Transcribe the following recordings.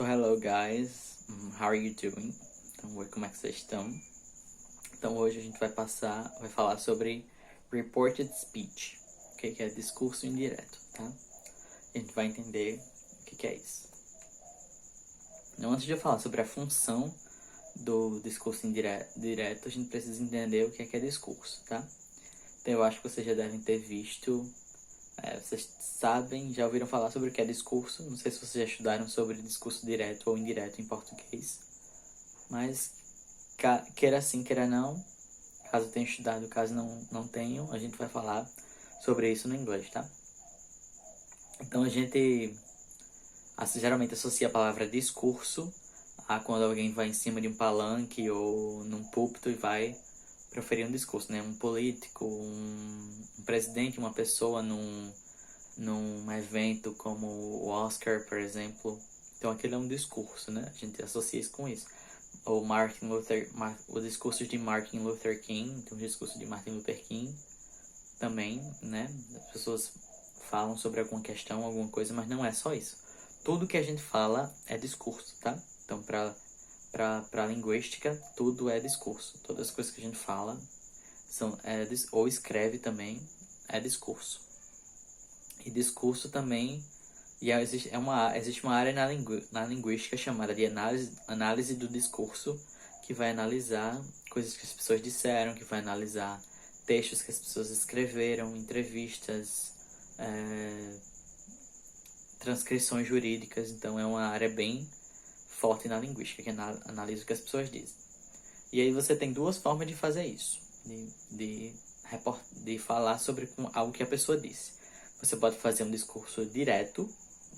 So hello guys, how are you doing? Então, oi, como é que vocês estão? Então hoje a gente vai falar sobre reported speech, que é discurso indireto, tá? A gente vai entender o que é isso. Então, antes de eu falar sobre a função do discurso direto, a gente precisa entender o que é discurso, tá? Então eu acho que vocês já devem ter visto, vocês sabem, já ouviram falar sobre o que é discurso. Não sei se vocês já estudaram sobre discurso direto ou indireto em português, mas queira sim, queira não, caso tenham estudado, caso não tenham, a gente vai falar sobre isso no inglês, tá? Então a gente geralmente associa a palavra discurso a quando alguém vai em cima de um palanque ou num púlpito e vai proferir um discurso, né? Um político, um presidente, uma pessoa num evento como o Oscar, por exemplo. Então aquele é um discurso, né? A gente associa isso com isso. Ou os discursos de Martin Luther King, tem um discurso de Martin Luther King também, né? As pessoas falam sobre alguma questão, alguma coisa, mas não é só isso. Tudo que a gente fala é discurso, tá? Então, para linguística, tudo é discurso. Todas as coisas que a gente fala ou escreve também é discurso. E discurso também existe uma área na linguística chamada de análise do discurso, que vai analisar coisas que as pessoas disseram, que vai analisar textos que as pessoas escreveram, entrevistas, transcrições jurídicas. Então é uma área bem forte na linguística, que analisa o que as pessoas dizem. E aí você tem duas formas de fazer isso, de falar sobre algo que a pessoa disse. Você pode fazer um discurso direto,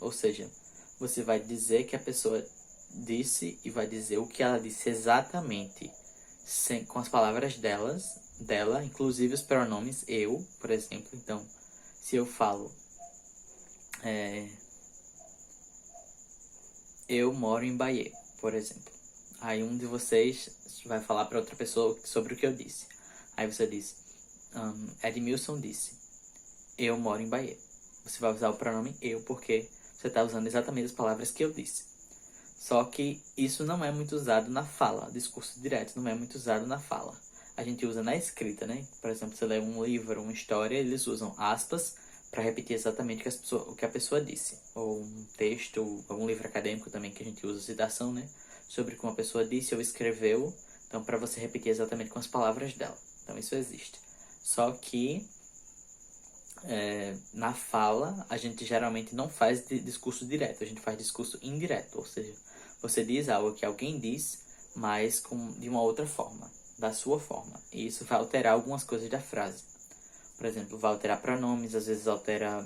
ou seja, você vai dizer que a pessoa disse e vai dizer o que ela disse exatamente, com as palavras dela, inclusive os pronomes eu, por exemplo. Então, se eu falo, eu moro em Bahia, por exemplo. Aí um de vocês vai falar para outra pessoa sobre o que eu disse. Aí você diz, Edmilson disse, eu moro em Bahia. Você vai usar o pronome eu porque você está usando exatamente as palavras que eu disse. Só que isso não é muito usado na fala. Discurso direto não é muito usado na fala. A gente usa na escrita, né? Por exemplo, você lê um livro, uma história, eles usam aspas para repetir exatamente o que a pessoa disse. Ou um texto, algum livro acadêmico também que a gente usa citação, né? Sobre o que uma pessoa disse ou escreveu. Então, para você repetir exatamente com as palavras dela. Então, isso existe. Só que na fala, a gente geralmente não faz discurso direto, a gente faz discurso indireto, ou seja, você diz algo que alguém diz, mas de uma outra forma, da sua forma. E isso vai alterar algumas coisas da frase. Por exemplo, vai alterar pronomes, às vezes altera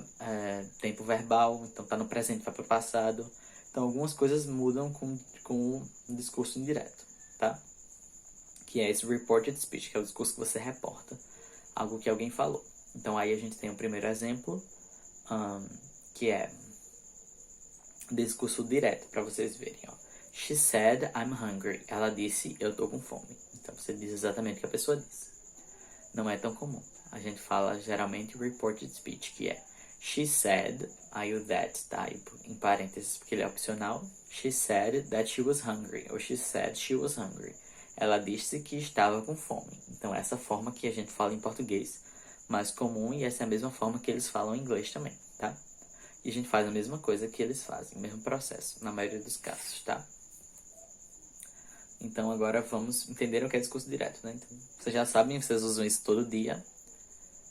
tempo verbal, então está no presente, vai para o passado. Então algumas coisas mudam com o discurso indireto, tá? Que é esse reported speech, que é o discurso que você reporta algo que alguém falou. Então aí a gente tem o primeiro exemplo, que é discurso direto, para vocês verem. Ó. She said, I'm hungry. Ela disse, eu tô com fome. Então você diz exatamente o que a pessoa disse. Não é tão comum. A gente fala geralmente reported speech, que é she said, aí o that tá em parênteses porque ele é opcional. She said that she was hungry, ou she said she was hungry. Ela disse que estava com fome. Então essa forma que a gente fala em português mais comum, e essa é a mesma forma que eles falam em inglês também, tá? E a gente faz a mesma coisa que eles fazem, o mesmo processo, na maioria dos casos, tá? Então agora vamos entender o que é discurso direto, né? Então, vocês já sabem, vocês usam isso todo dia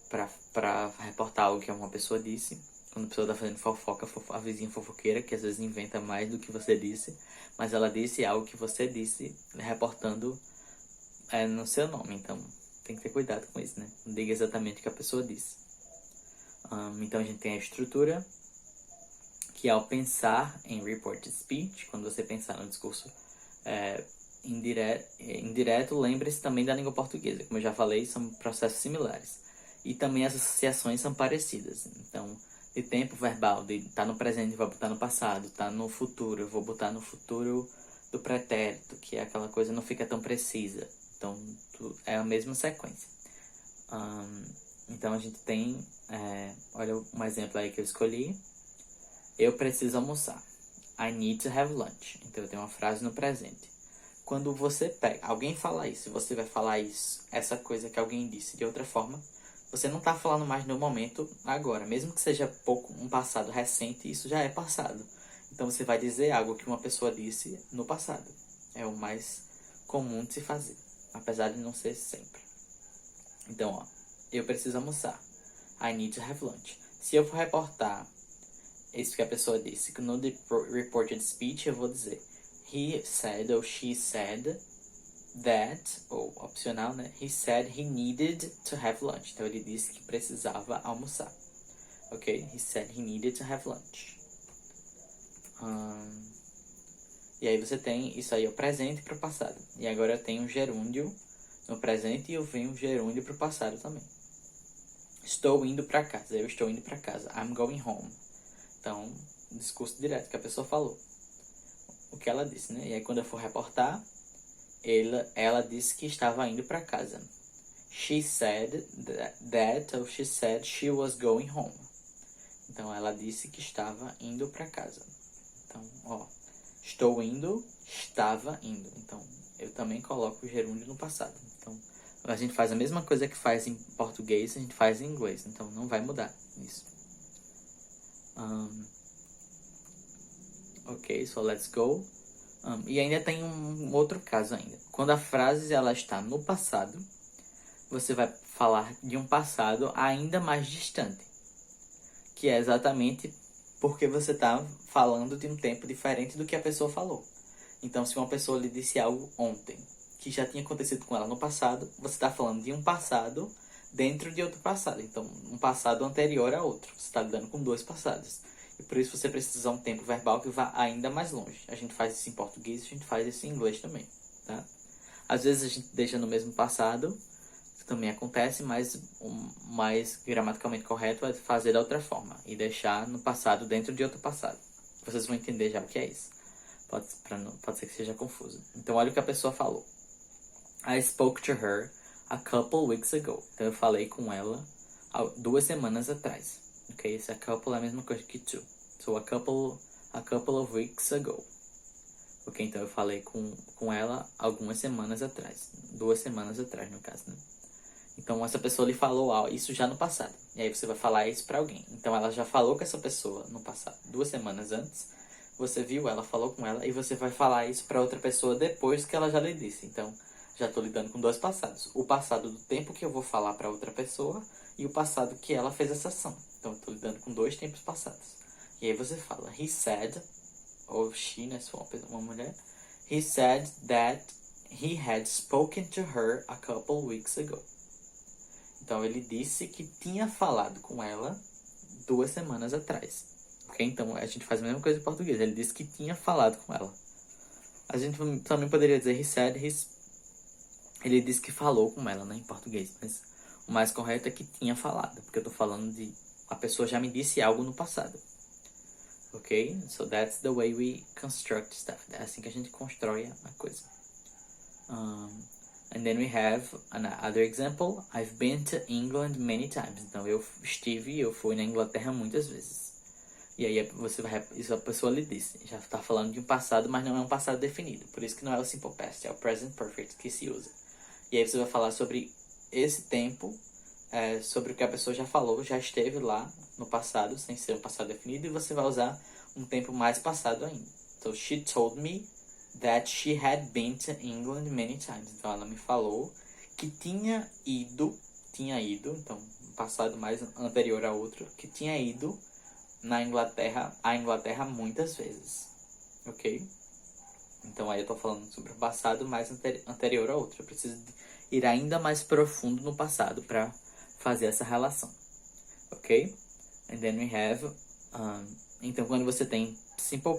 para reportar algo que uma pessoa disse. Quando a pessoa tá fazendo fofoca, a vizinha fofoqueira, que às vezes inventa mais do que você disse, mas ela disse algo que você disse, reportando no seu nome. Então tem que ter cuidado com isso, né? Não diga exatamente o que a pessoa disse. Então a gente tem a estrutura, que ao pensar em reported speech, quando você pensar no discurso indireto, lembre-se também da língua portuguesa. Como eu já falei, são processos similares. E também as associações são parecidas. Então, de tempo verbal, de estar no presente, vou botar no passado, tá no futuro, eu vou botar no futuro do pretérito, que é aquela coisa não fica tão precisa. Então, é a mesma sequência. Então, a gente tem, olha um exemplo aí que eu escolhi. Eu preciso almoçar. I need to have lunch. Então eu tenho uma frase no presente. Quando você pega, alguém fala isso, e você vai falar isso, essa coisa que alguém disse de outra forma, você não está falando mais no momento agora. Mesmo que seja pouco um passado recente, isso já é passado. Então você vai dizer algo que uma pessoa disse no passado. É o mais comum de se fazer, apesar de não ser sempre. Então, ó, eu preciso almoçar. I need to have lunch. Se eu for reportar isso que a pessoa disse no reported speech, eu vou dizer he said ou she said that, ou opcional, né? He said he needed to have lunch. Então ele disse que precisava almoçar. Ok? He said he needed to have lunch. E aí você tem isso aí, o presente para o passado. E agora eu tenho um gerúndio no presente e eu venho um gerúndio para o passado também. Estou indo para casa. Eu estou indo para casa. I'm going home. Então, discurso direto que a pessoa falou. O que ela disse, né? E aí quando eu for reportar, ela disse que estava indo para casa. She said that, ou she said she was going home. Então, ela disse que estava indo para casa. Então, ó, estou indo, estava indo. Então, eu também coloco o gerúndio no passado. Então, a gente faz a mesma coisa que faz em português, a gente faz em inglês. Então, não vai mudar isso. Ok, so let's go. E ainda tem um outro caso ainda. Quando a frase ela está no passado, você vai falar de um passado ainda mais distante. Que é exatamente porque você está falando de um tempo diferente do que a pessoa falou. Então, se uma pessoa lhe disse algo ontem, que já tinha acontecido com ela no passado, você está falando de um passado dentro de outro passado. Então, um passado anterior a outro. Você está lidando com dois passados. E por isso você precisa usar um tempo verbal que vá ainda mais longe. A gente faz isso em português, a gente faz isso em inglês também, tá? Às vezes a gente deixa no mesmo passado, que também acontece, mas o mais gramaticalmente correto é fazer da outra forma. E deixar no passado dentro de outro passado. Vocês vão entender já o que é isso. Pode ser que seja confuso. Então olha o que a pessoa falou. I spoke to her a couple weeks ago. Então eu falei com ela 2 semanas atrás. Ok, esse a couple é a mesma coisa que to. So a couple of weeks ago. Ok, então eu falei com ela algumas semanas atrás. 2 semanas atrás, no caso, né? Então essa pessoa lhe falou isso já no passado. E aí você vai falar isso pra alguém. Então ela já falou com essa pessoa no passado, 2 semanas antes. Você viu ela, falou com ela. E você vai falar isso pra outra pessoa depois que ela já lhe disse. Então já tô lidando com 2 passados. O passado do tempo que eu vou falar pra outra pessoa e o passado que ela fez essa ação. Então eu tô lidando com 2 tempos passados. E aí você fala, he said, ou she, né, se for uma mulher, he said that he had spoken to her a couple weeks ago. Então ele disse que tinha falado com ela 2 semanas atrás. Ok? Então a gente faz a mesma coisa em português. Ele disse que tinha falado com ela. A gente também poderia dizer he said, ele disse que falou com ela, né, em português. Mas o mais correto é que tinha falado. Porque eu tô falando de a pessoa já me disse algo no passado. Ok? So that's the way we construct stuff. É assim que a gente constrói a coisa. And then we have another example. I've been to England many times. Então eu fui na Inglaterra muitas vezes. E aí isso a pessoa lhe disse. Já está falando de um passado, mas não é um passado definido. Por isso que não é o simple past, é o present perfect que se usa. E aí você vai falar sobre esse tempo, sobre o que a pessoa já falou, já esteve lá no passado, sem ser um passado definido, e você vai usar um tempo mais passado ainda. So, she told me that she had been to England many times. Então, ela me falou que tinha ido, então, um passado mais anterior a outro, que tinha ido à Inglaterra muitas vezes. Ok? Então, aí eu tô falando sobre o passado mais anterior a outro. Eu preciso ir ainda mais profundo no passado para fazer essa relação. Ok? And then we have... então, quando você tem simple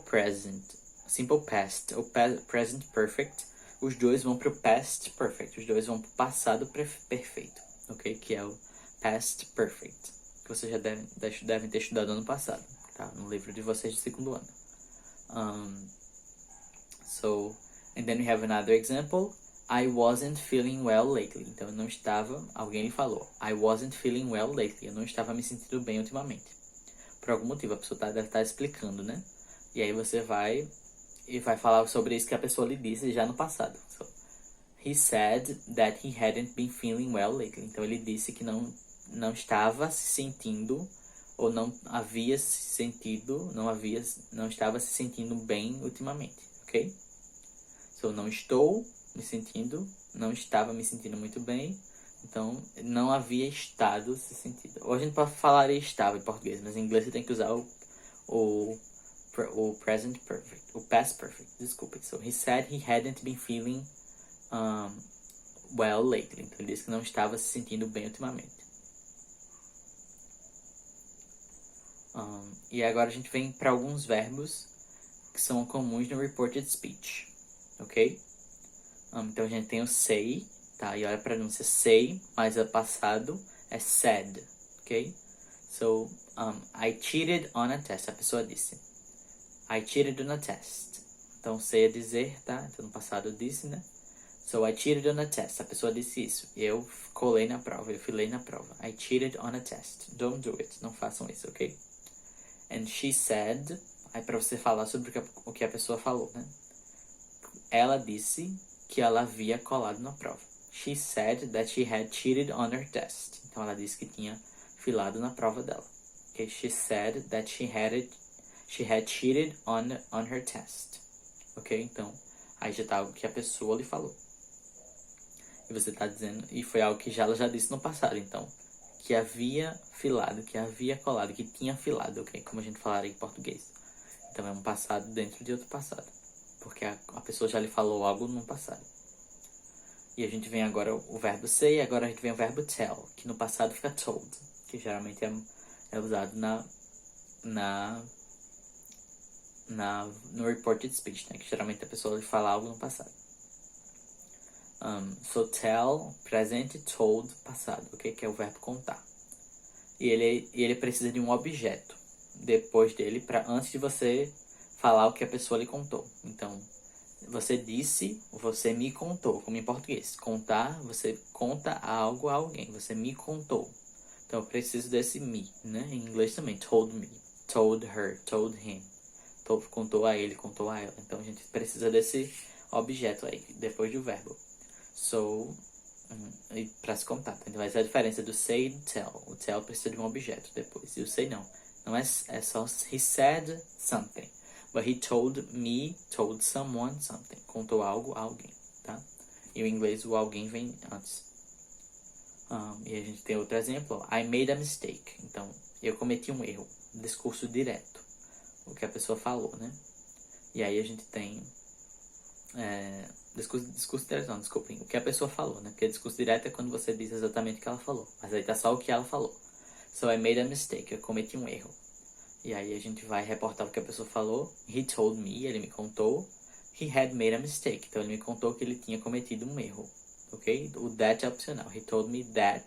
past ou present perfect, os dois vão para o past perfect. Os dois vão para o passado perfeito. Ok? Que é o past perfect. Que vocês já devem ter estudado ano passado. Tá? No livro de vocês de 2º ano. And then we have another example. I wasn't feeling well lately. Então, eu não estava... Alguém lhe falou. I wasn't feeling well lately. Eu não estava me sentindo bem ultimamente. Por algum motivo, a pessoa deve estar explicando, né? E aí você vai falar sobre isso que a pessoa lhe disse já no passado. So, he said that he hadn't been feeling well lately. Então ele disse que não estava se sentindo ou não estava se sentindo bem ultimamente, ok? So, não estava me sentindo muito bem. Então, não havia estado se sentindo. Ou a gente pode falar estava em português, mas em inglês você tem que usar o present perfect, o past perfect, desculpa. So, he said he hadn't been feeling well lately. Então, ele disse que não estava se sentindo bem ultimamente. E agora a gente vem para alguns verbos que são comuns no reported speech, ok? Então a gente tem o say, tá? E olha a pronúncia say, mas o passado é said, ok? So, I cheated on a test. A pessoa disse, I cheated on a test. Então, say é dizer, tá? Então no passado eu disse, né? So, I cheated on a test. A pessoa disse isso. Eu colei na prova, eu filei na prova. I cheated on a test. Don't do it. Não façam isso, ok? And she said, aí pra você falar sobre o que a pessoa falou, né? Ela disse que ela havia colado na prova. She said that she had cheated on her test. Então ela disse que tinha filado na prova dela. Okay? She said that she had cheated on her test. Ok? Então, aí já tá algo que a pessoa lhe falou. E você tá dizendo, e foi algo que ela já disse no passado, então, que havia filado, que havia colado, que tinha filado, ok? Como a gente falaria em português. Então é um passado dentro de outro passado. Porque a pessoa já lhe falou algo no passado. E a gente vem agora o verbo say, e agora a gente vem o verbo tell, que no passado fica told, que geralmente é usado no reported speech, né? Que geralmente a pessoa lhe fala algo no passado. So tell, presente, told, passado, ok? Que é o verbo contar. E ele precisa de um objeto depois dele, antes de você falar o que a pessoa lhe contou. Então, você disse, você me contou, como em português. Contar, você conta algo a alguém. Você me contou. Então, eu preciso desse me, né? Em inglês também, told me, told her, told him. Contou a ele, contou a ela. Então, a gente precisa desse objeto aí, depois do verbo. So, para se contar. Então, vai ser a diferença do say e do tell. O tell precisa de um objeto depois. E o say não. Não é só he said something. But he told someone something. Contou algo a alguém, tá? E o inglês, o alguém vem antes. E a gente tem outro exemplo. I made a mistake. Então, eu cometi um erro. Discurso direto. O que a pessoa falou, né? E aí a gente tem... discurso direto não, desculpem. O que a pessoa falou, né? Porque discurso direto é quando você diz exatamente o que ela falou. Mas aí tá só o que ela falou. So, I made a mistake. Eu cometi um erro. E aí a gente vai reportar o que a pessoa falou. He told me, ele me contou. He had made a mistake. Então ele me contou que ele tinha cometido um erro. Ok? O that é opcional. He told me that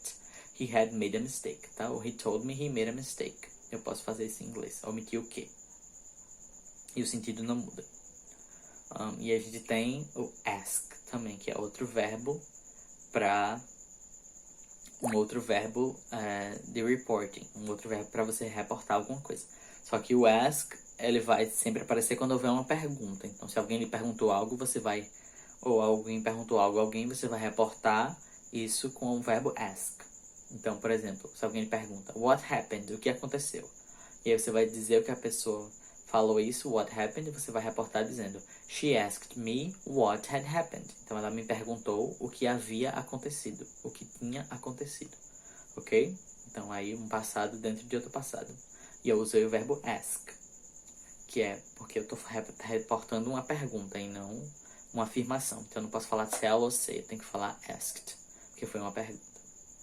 he had made a mistake. Tá? Ou he told me he made a mistake. Eu posso fazer isso em inglês. Omitir o que. E o sentido não muda. E a gente tem o ask também, que é outro verbo para... Um outro verbo de reporting. Um outro verbo para você reportar alguma coisa. Só que o ask, ele vai sempre aparecer quando houver uma pergunta. Então, se alguém lhe perguntou algo, ou alguém perguntou algo a alguém, você vai reportar isso com o verbo ask. Então, por exemplo, se alguém lhe pergunta, what happened? O que aconteceu? E aí você vai dizer o que a pessoa falou isso, what happened, e você vai reportar dizendo, she asked me what had happened. Então, ela me perguntou o que havia acontecido, o que tinha acontecido. Ok? Então, aí um passado dentro de outro passado. E eu usei o verbo ask, que é porque eu estou reportando uma pergunta e não uma afirmação. Então eu não posso falar tell ou say, eu tenho que falar asked, porque foi uma pergunta.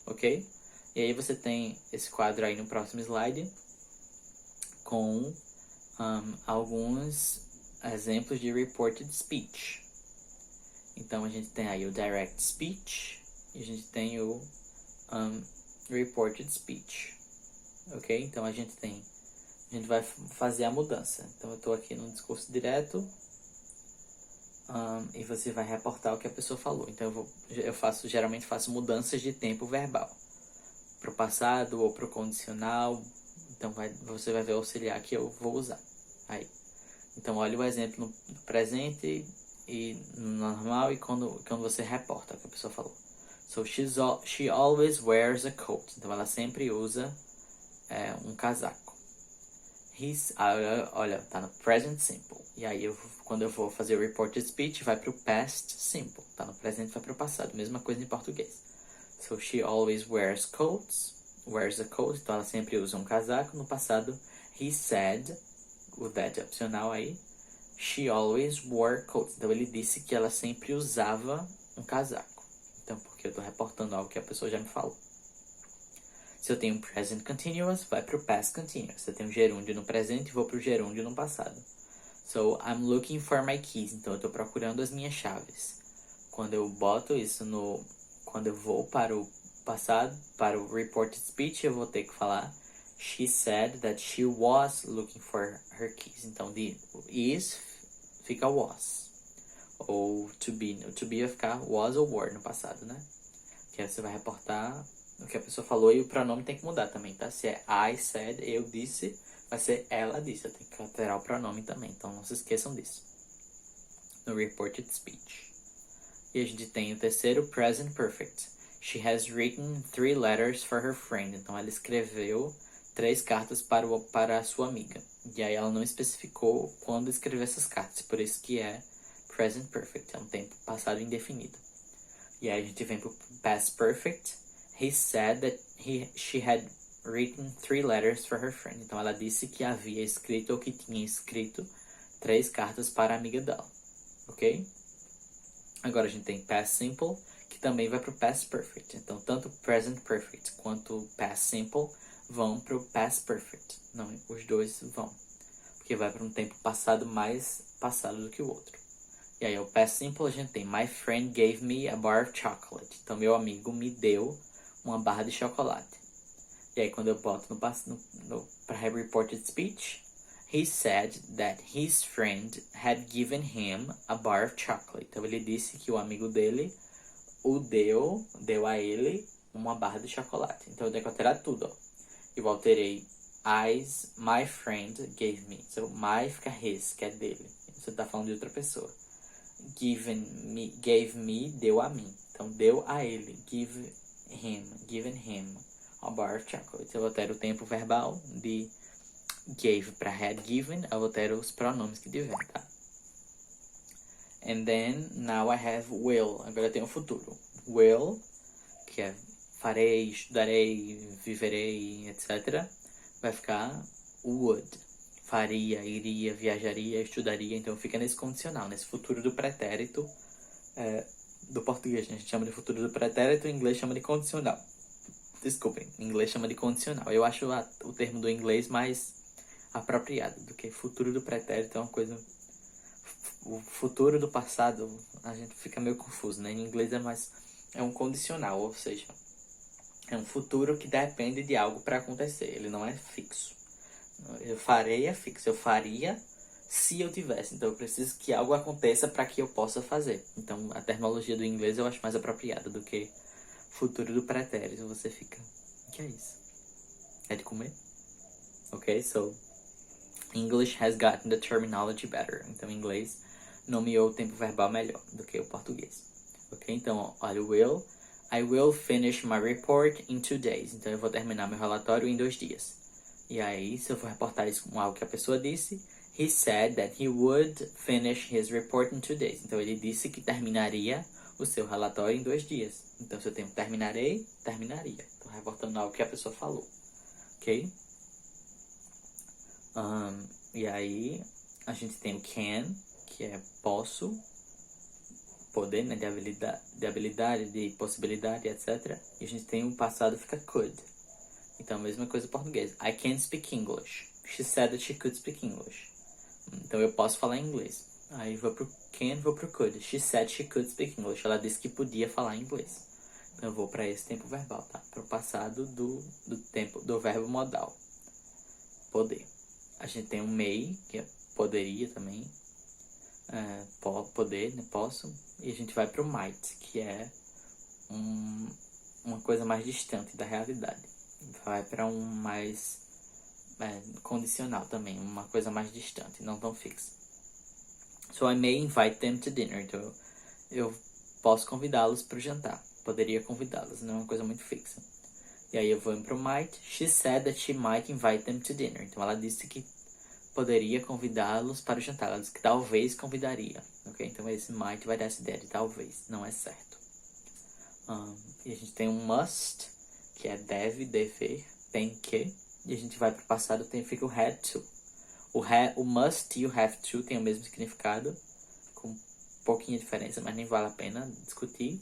Ok? E aí você tem esse quadro aí no próximo slide com alguns exemplos de reported speech. Então a gente tem aí o direct speech e a gente tem o reported speech. Ok? Então a gente vai fazer a mudança. Então eu estou aqui no discurso direto e você vai reportar o que a pessoa falou. Então geralmente faço mudanças de tempo verbal para o passado ou para o condicional. Então você vai ver o auxiliar que eu vou usar. Aí Então, olha o exemplo no presente e no normal e quando você reporta o que a pessoa falou. So, she always wears a coat. Então, ela sempre usa um casaco. Olha, tá no present simple. E aí, quando eu vou fazer o reported speech, vai pro past simple. Tá no presente, vai pro passado. Mesma coisa em português. So, she always wears coats. Wears a coat. Então, ela sempre usa um casaco. No passado, he said, o that opcional aí, she always wore coats. Então, ele disse que ela sempre usava um casaco. Então, porque eu tô reportando algo que a pessoa já me falou. Se eu tenho present continuous, vai pro past continuous. Se eu tenho gerúndio no presente, vou pro gerúndio no passado. So, I'm looking for my keys. Então, eu tô procurando as minhas chaves. Quando eu boto isso no... Quando eu vou para o passado, para o reported speech, eu vou ter que falar she said that she was looking for her keys. Então, the is fica was. Ou to be vai ficar was ou were no passado, né? Que aí você vai reportar o que a pessoa falou e o pronome tem que mudar também, tá? Se é I said, eu disse, vai ser ela disse. Tem que alterar o pronome também, então não se esqueçam disso. No reported speech. E a gente tem o terceiro, present perfect. She has written 3 letters for her friend. Então ela escreveu 3 cartas para a sua amiga. E aí ela não especificou quando escreveu essas cartas, por isso que é present perfect, é um tempo passado indefinido. E aí a gente vem pro past perfect. He said that she had written 3 letters for her friend. Então ela disse que havia escrito ou que tinha escrito 3 cartas para a amiga dela. Ok? Agora a gente tem past simple, que também vai pro past perfect. Então tanto present perfect quanto past simple vão pro past perfect. Não, os dois vão. Porque vai para um tempo passado mais passado do que o outro. E aí, o past simple, a gente tem my friend gave me a bar of chocolate. Então, meu amigo me deu uma barra de chocolate. E aí, quando eu boto para reported speech, he said that his friend had given him a bar of chocolate. Então, ele disse que o amigo dele deu a ele uma barra de chocolate. Então, eu tenho que alterar tudo, ó. Eu alterei my friend gave me. Então, my fica his, que é dele. Você tá falando de outra pessoa. Gave me, deu a mim. Então, deu a ele. Given him a bar of chocolate. Eu altero o tempo verbal de gave para had given. Eu altero os pronomes que tiver, tá? And then, now I have will. Agora eu tenho o futuro. Will, que é farei, estudarei, viverei, etc. Vai ficar would. Faria, iria, viajaria, estudaria. Então fica nesse condicional, nesse futuro do pretérito do português, né? A gente chama de futuro do pretérito, em inglês chama de condicional. Desculpem, em inglês chama de condicional. Eu acho o termo do inglês mais apropriado do que futuro do pretérito. É uma coisa... O futuro do passado, a gente fica meio confuso, né? Em inglês é um condicional, ou seja, é um futuro que depende de algo para acontecer. Ele não é fixo. Eu farei é fixo. Eu faria se eu tivesse. Então eu preciso que algo aconteça para que eu possa fazer. Então a terminologia do inglês eu acho mais apropriada do que futuro do pretérito. Você fica... O que é isso? É de comer? Ok, so... English has gotten the terminology better. Então, em inglês nomeou o tempo verbal melhor do que o português. Ok? Então, olha, I will finish my report in 2 days. Então, eu vou terminar meu relatório em 2 dias. E aí, se eu for reportar isso com algo que a pessoa disse, he said that he would finish his report in 2 days. Então, ele disse que terminaria o seu relatório em 2 dias. Então, se eu tenho terminaria. Estou reportando algo que a pessoa falou. Ok? E aí, a gente tem o can, que é posso, poder, né, de habilidade, de possibilidade, etc. E a gente tem o passado, fica could. Então, a mesma coisa em português. I can speak English. She said that she could speak English. Então, eu posso falar inglês. Aí, vou pro can, vou pro could. She said she could speak English. Ela disse que podia falar inglês. Então, eu vou para esse tempo verbal, tá? Para o passado do verbo modal. Poder. A gente tem o may, que é poderia também. Poder, né? Posso. E a gente vai pro might, que é uma coisa mais distante da realidade. Vai para um mais condicional também, uma coisa mais distante, não tão fixa. So I may invite them to dinner. Então eu posso convidá-los para o jantar. Poderia convidá-los, não é uma coisa muito fixa. E aí eu vou pro might. She said that she might invite them to dinner. Então ela disse que poderia convidá-los para o jantar. Ela disse que talvez convidaria. Ok? Então esse might vai dar essa ideia de talvez. Não é certo. E a gente tem um must, que é deve, dever, tem que. E a gente vai pro passado, fica o had to. O must e o have to tem o mesmo significado, com pouquinha diferença, mas nem vale a pena discutir.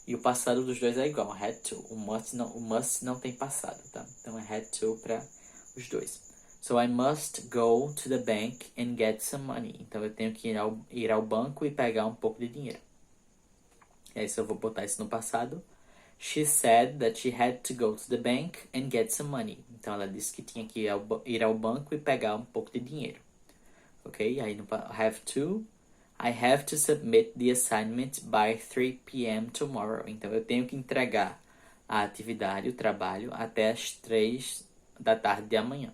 E o passado dos dois é igual, had to. O must não tem passado, tá? Então é had to para os dois. So I must go to the bank and get some money. Então eu tenho que ir ao banco e pegar um pouco de dinheiro. E aí se eu vou botar isso no passado, she said that she had to go to the bank and get some money. Então ela disse que tinha que ir ao banco e pegar um pouco de dinheiro. Ok? Aí no have to, I have to submit the assignment by 3 p.m. tomorrow. Então eu tenho que entregar a atividade, o trabalho, até as 3 da tarde de amanhã.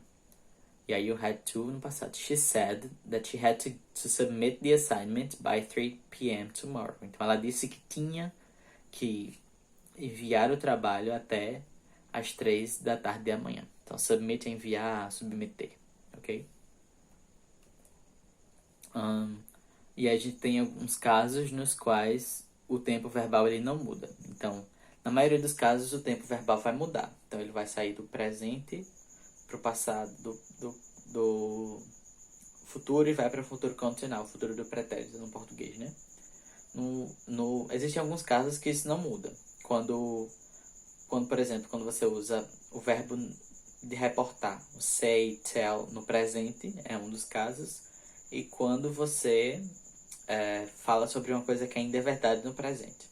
E aí o had to no passado. She said that she had to submit the assignment by 3 p.m. tomorrow. Então ela disse que tinha que enviar o trabalho até as 3 da tarde de amanhã. Então submit é enviar, submeter. Ok? E a gente tem alguns casos nos quais o tempo verbal ele não muda. Então, na maioria dos casos, o tempo verbal vai mudar. Então, ele vai sair do presente para o passado, do futuro e vai para o futuro condicional, o futuro do pretérito no português, né? Existem alguns casos que isso não muda. Quando, por exemplo, quando você usa o verbo de reportar, o say, tell, no presente, é um dos casos. E quando você fala sobre uma coisa que ainda é verdade no presente.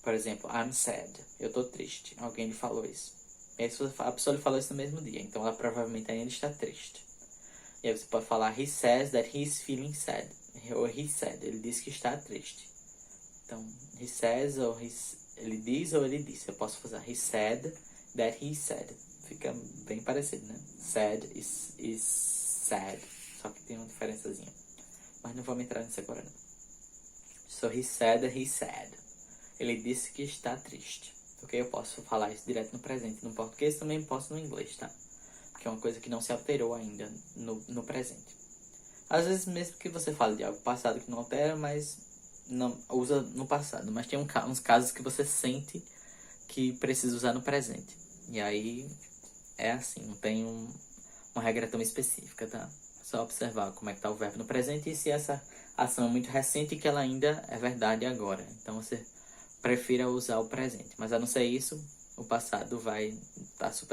Por exemplo, I'm sad. Eu tô triste. Alguém lhe falou isso. E aí a pessoa lhe falou isso no mesmo dia. Então ela provavelmente ainda está triste. E aí você pode falar he says that he's feeling sad. Ou he said. Ele diz que está triste. Então, he says ou ele diz ou ele disse. Eu posso fazer he said that he said. Fica bem parecido, né? Sad is sad. Só que tem uma diferençazinha. Mas não vamos entrar nisso agora, não. So, he said that he's sad. Ele disse que está triste. Ok? Eu posso falar isso direto no presente. No português também posso no inglês, tá? Que é uma coisa que não se alterou ainda no presente. Às vezes mesmo que você fale de algo passado que não altera, mas não usa no passado. Mas tem uns casos que você sente que precisa usar no presente. E aí é assim, não tem uma regra tão específica, tá? Só observar como é que tá o verbo no presente e se essa ação é muito recente e que ela ainda é verdade agora. Então você prefira usar o presente. Mas a não ser isso, o passado vai estar super